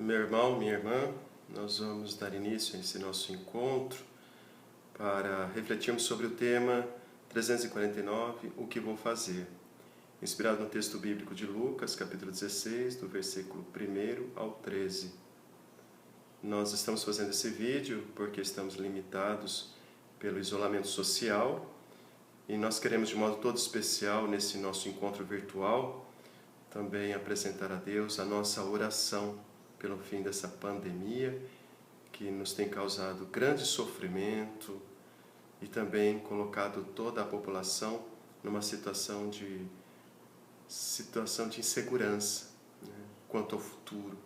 Meu irmão, minha irmã, nós vamos dar início a esse nosso encontro para refletirmos sobre o tema 349, o que vou fazer? Inspirado no texto bíblico de Lucas, capítulo 16, do versículo 1 ao 13. Nós estamos fazendo esse vídeo porque estamos limitados pelo isolamento social e nós queremos, de modo todo especial, nesse nosso encontro virtual, também apresentar a Deus a nossa oração pelo fim dessa pandemia que nos tem causado grande sofrimento e também colocado toda a população numa situação de insegurança, né, quanto ao futuro.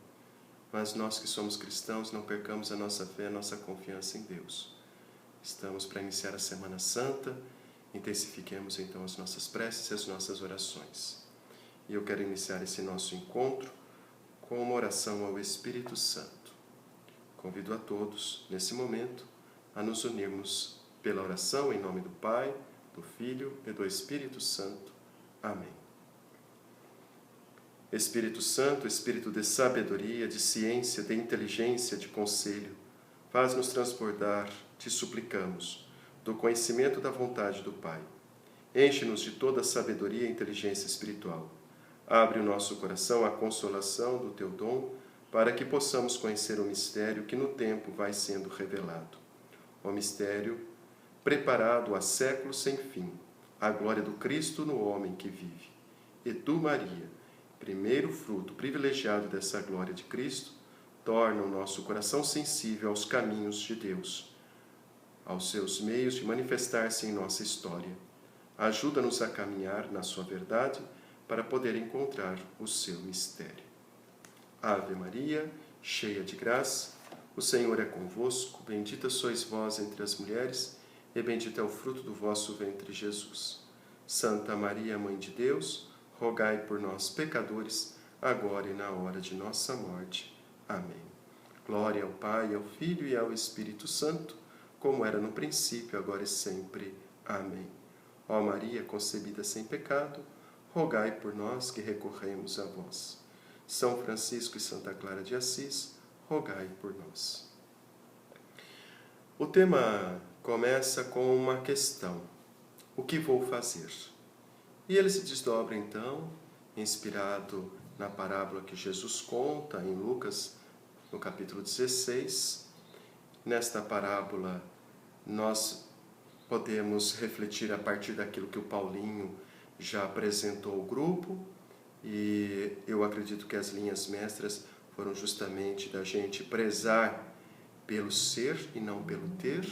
Mas nós que somos cristãos não percamos a nossa fé, a nossa confiança em Deus. Estamos para iniciar a Semana Santa, intensifiquemos então as nossas preces e as nossas orações. E eu quero iniciar esse nosso encontro com uma oração ao Espírito Santo. Convido a todos, nesse momento, a nos unirmos pela oração em nome do Pai, do Filho e do Espírito Santo. Amém. Espírito Santo, Espírito de sabedoria, de ciência, de inteligência, de conselho, faz-nos transbordar, te suplicamos, do conhecimento da vontade do Pai. Enche-nos de toda a sabedoria e inteligência espiritual. Abre o nosso coração à consolação do Teu dom, para que possamos conhecer o mistério que no tempo vai sendo revelado. O mistério preparado há séculos sem fim, a glória do Cristo no homem que vive. E tu, Maria, primeiro fruto privilegiado dessa glória de Cristo, torna o nosso coração sensível aos caminhos de Deus, aos seus meios de manifestar-se em nossa história. Ajuda-nos a caminhar na sua verdade, para poder encontrar o seu mistério. Ave Maria, cheia de graça, o Senhor é convosco, bendita sois vós entre as mulheres, e bendito é o fruto do vosso ventre, Jesus. Santa Maria, Mãe de Deus, rogai por nós, pecadores, agora e na hora de nossa morte. Amém. Glória ao Pai, ao Filho e ao Espírito Santo, como era no princípio, agora e sempre. Amém. Ó Maria, concebida sem pecado, rogai por nós que recorremos a vós. São Francisco e Santa Clara de Assis, rogai por nós. O tema começa com uma questão: o que vou fazer? E ele se desdobra então, inspirado na parábola que Jesus conta em Lucas, no capítulo 16. Nesta parábola, nós podemos refletir a partir daquilo que o Paulinho já apresentou o grupo, e eu acredito que as linhas mestras foram justamente da gente prezar pelo ser e não pelo ter,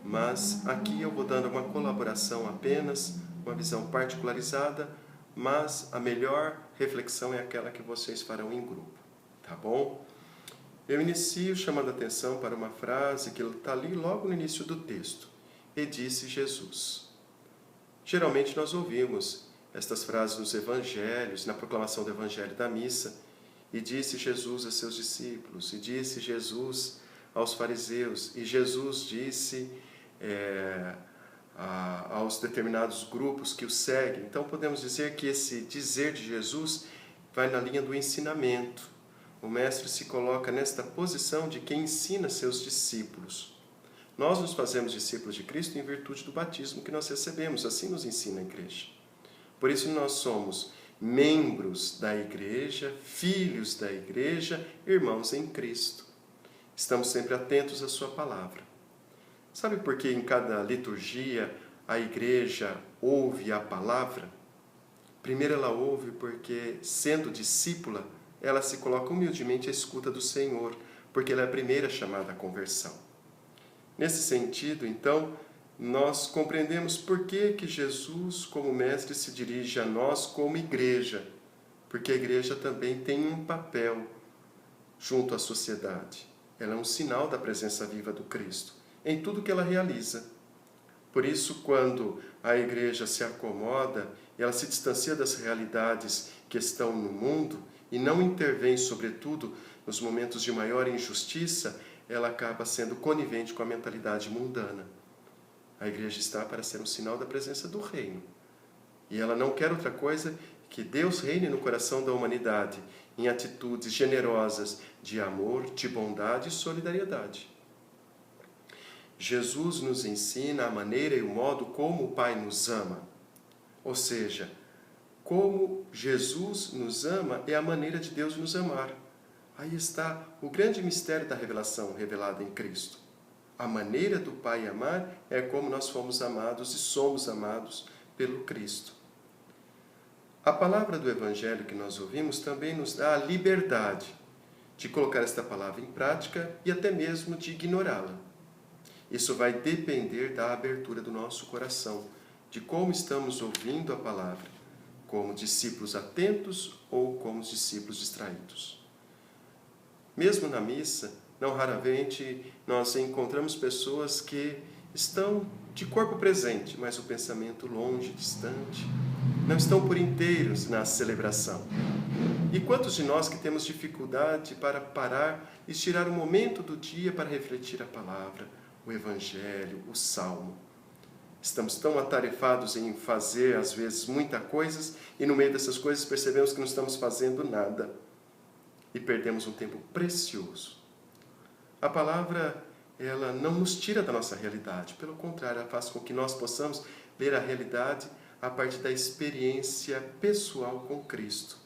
mas aqui eu vou dando uma colaboração apenas, uma visão particularizada, mas a melhor reflexão é aquela que vocês farão em grupo, tá bom? Eu inicio chamando a atenção para uma frase que está ali logo no início do texto: e disse Jesus. Geralmente nós ouvimos estas frases nos evangelhos, na proclamação do evangelho da missa. E disse Jesus a seus discípulos, e disse Jesus aos fariseus, e Jesus disse aos determinados grupos que o seguem. Então podemos dizer que esse dizer de Jesus vai na linha do ensinamento. O mestre se coloca nesta posição de quem ensina seus discípulos. Nós nos fazemos discípulos de Cristo em virtude do batismo que nós recebemos, assim nos ensina a Igreja. Por isso nós somos membros da Igreja, filhos da Igreja, irmãos em Cristo. Estamos sempre atentos à sua palavra. Sabe por que em cada liturgia a Igreja ouve a palavra? Primeiro ela ouve porque, sendo discípula, ela se coloca humildemente à escuta do Senhor, porque ela é a primeira chamada à conversão. Nesse sentido, então, nós compreendemos por que Jesus, como mestre, se dirige a nós como igreja, porque a igreja também tem um papel junto à sociedade. Ela é um sinal da presença viva do Cristo em tudo que ela realiza. Por isso, quando a igreja se acomoda, ela se distancia das realidades que estão no mundo e não intervém, sobretudo, nos momentos de maior injustiça, ela acaba sendo conivente com a mentalidade mundana. A igreja está para ser um sinal da presença do reino. E ela não quer outra coisa que Deus reine no coração da humanidade em atitudes generosas de amor, de bondade e solidariedade. Jesus nos ensina a maneira e o modo como o Pai nos ama. Ou seja, como Jesus nos ama é a maneira de Deus nos amar. Aí está o grande mistério da revelação revelada em Cristo. A maneira do Pai amar é como nós fomos amados e somos amados pelo Cristo. A palavra do Evangelho que nós ouvimos também nos dá a liberdade de colocar esta palavra em prática e até mesmo de ignorá-la. Isso vai depender da abertura do nosso coração, de como estamos ouvindo a palavra, como discípulos atentos ou como discípulos distraídos. Mesmo na missa, não raramente nós encontramos pessoas que estão de corpo presente, mas o pensamento longe, distante, não estão por inteiros na celebração. E quantos de nós que temos dificuldade para parar e tirar um momento do dia para refletir a palavra, o Evangelho, o Salmo? Estamos tão atarefados em fazer, às vezes, muitas coisas, e no meio dessas coisas percebemos que não estamos fazendo nada. E perdemos um tempo precioso. A palavra, ela não nos tira da nossa realidade. Pelo contrário, ela faz com que nós possamos ver a realidade a partir da experiência pessoal com Cristo.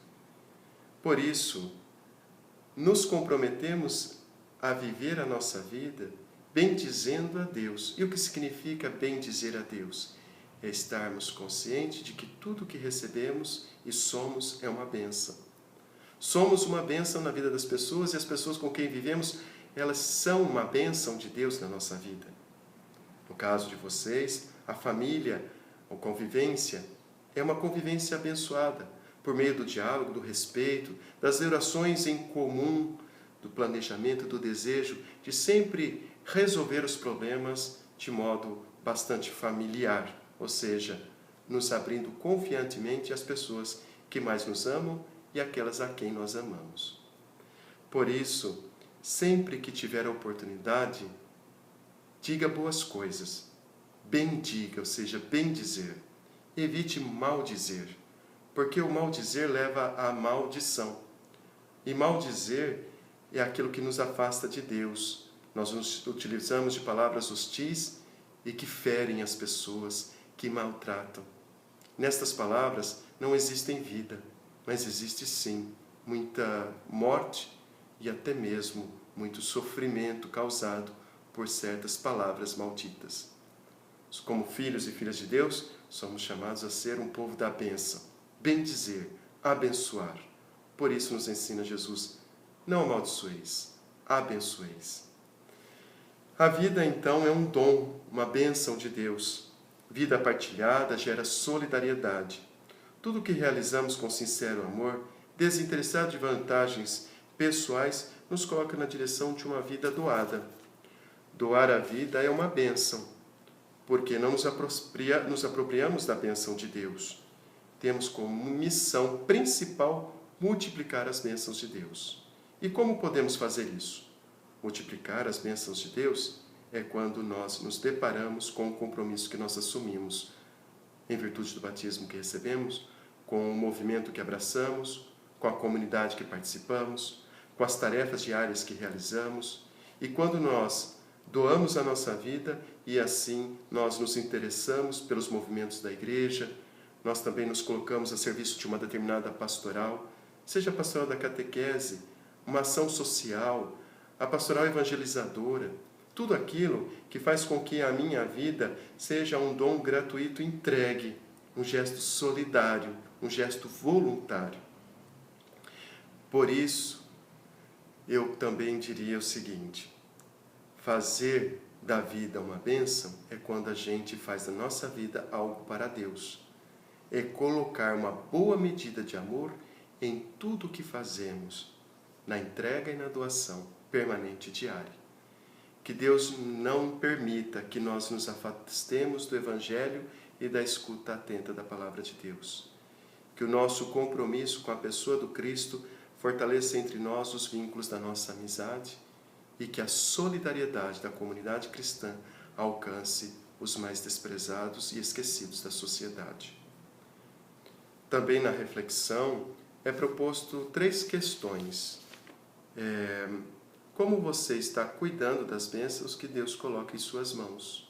Por isso, nos comprometemos a viver a nossa vida bendizendo a Deus. E o que significa bendizer a Deus? É estarmos conscientes de que tudo que recebemos e somos é uma bênção. Somos uma bênção na vida das pessoas e as pessoas com quem vivemos, elas são uma bênção de Deus na nossa vida. No caso de vocês, a família, a convivência, é uma convivência abençoada, por meio do diálogo, do respeito, das orações em comum, do planejamento, do desejo de sempre resolver os problemas de modo bastante familiar, ou seja, nos abrindo confiantemente às pessoas que mais nos amam e aquelas a quem nós amamos. Por isso, sempre que tiver a oportunidade, diga boas coisas, bendiga, ou seja, bendizer. Evite maldizer, porque o maldizer leva à maldição. E maldizer é aquilo que nos afasta de Deus. Nós nos utilizamos de palavras hostis e que ferem as pessoas, que maltratam. Nestas palavras não existem vida, mas existe sim muita morte e até mesmo muito sofrimento causado por certas palavras malditas. Como filhos e filhas de Deus, somos chamados a ser um povo da bênção, bendizer, abençoar. Por isso nos ensina Jesus, não amaldiçoeis, abençoeis. A vida, então, é um dom, uma bênção de Deus. Vida partilhada gera solidariedade. Tudo o que realizamos com sincero amor, desinteressado de vantagens pessoais, nos coloca na direção de uma vida doada. Doar a vida é uma bênção, porque não nos apropriamos da bênção de Deus. Temos como missão principal multiplicar as bênçãos de Deus. E como podemos fazer isso? Multiplicar as bênçãos de Deus é quando nós nos deparamos com o compromisso que nós assumimos, em virtude do batismo que recebemos, com o movimento que abraçamos, com a comunidade que participamos, com as tarefas diárias que realizamos, e quando nós doamos a nossa vida e assim nós nos interessamos pelos movimentos da igreja, nós também nos colocamos a serviço de uma determinada pastoral, seja a pastoral da catequese, uma ação social, a pastoral evangelizadora, tudo aquilo que faz com que a minha vida seja um dom gratuito entregue, um gesto solidário, um gesto voluntário. Por isso, eu também diria o seguinte: fazer da vida uma bênção é quando a gente faz da nossa vida algo para Deus. É colocar uma boa medida de amor em tudo o que fazemos, na entrega e na doação permanente e diária. Que Deus não permita que nós nos afastemos do Evangelho e da escuta atenta da Palavra de Deus. Que o nosso compromisso com a pessoa do Cristo fortaleça entre nós os vínculos da nossa amizade e que a solidariedade da comunidade cristã alcance os mais desprezados e esquecidos da sociedade. Também na reflexão é proposto 3 questões. Como você está cuidando das bênçãos que Deus coloca em suas mãos?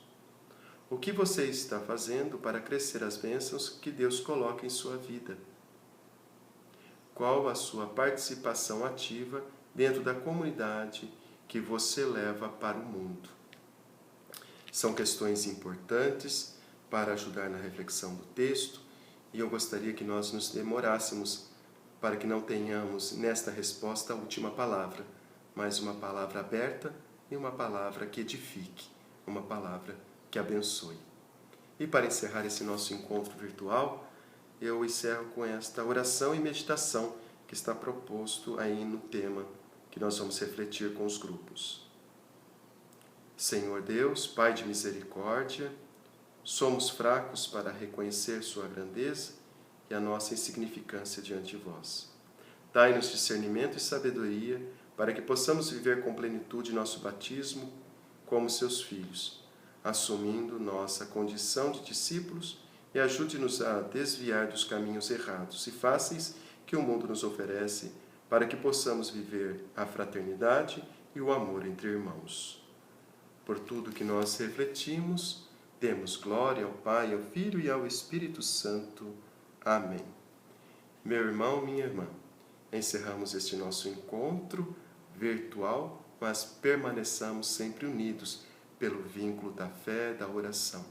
O que você está fazendo para crescer as bênçãos que Deus coloca em sua vida? Qual a sua participação ativa dentro da comunidade que você leva para o mundo? São questões importantes para ajudar na reflexão do texto, e eu gostaria que nós nos demorássemos para que não tenhamos nesta resposta a última palavra, mas uma palavra aberta e uma palavra que edifique, uma palavra que abençoe. E para encerrar esse nosso encontro virtual, eu encerro com esta oração e meditação que está proposto aí no tema que nós vamos refletir com os grupos. Senhor Deus, Pai de misericórdia, somos fracos para reconhecer sua grandeza e a nossa insignificância diante de vós. Dai-nos discernimento e sabedoria para que possamos viver com plenitude nosso batismo como seus filhos, assumindo nossa condição de discípulos, e ajude-nos a desviar dos caminhos errados e fáceis que o mundo nos oferece, para que possamos viver a fraternidade e o amor entre irmãos. Por tudo que nós refletimos, demos glória ao Pai, ao Filho e ao Espírito Santo. Amém. Meu irmão, minha irmã, encerramos este nosso encontro virtual, mas permaneçamos sempre unidos pelo vínculo da fé e da oração.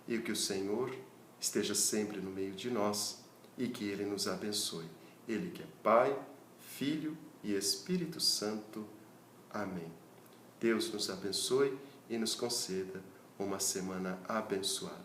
E que o Senhor esteja sempre no meio de nós e que Ele nos abençoe. Ele que é Pai, Filho e Espírito Santo. Amém. Deus nos abençoe e nos conceda uma semana abençoada.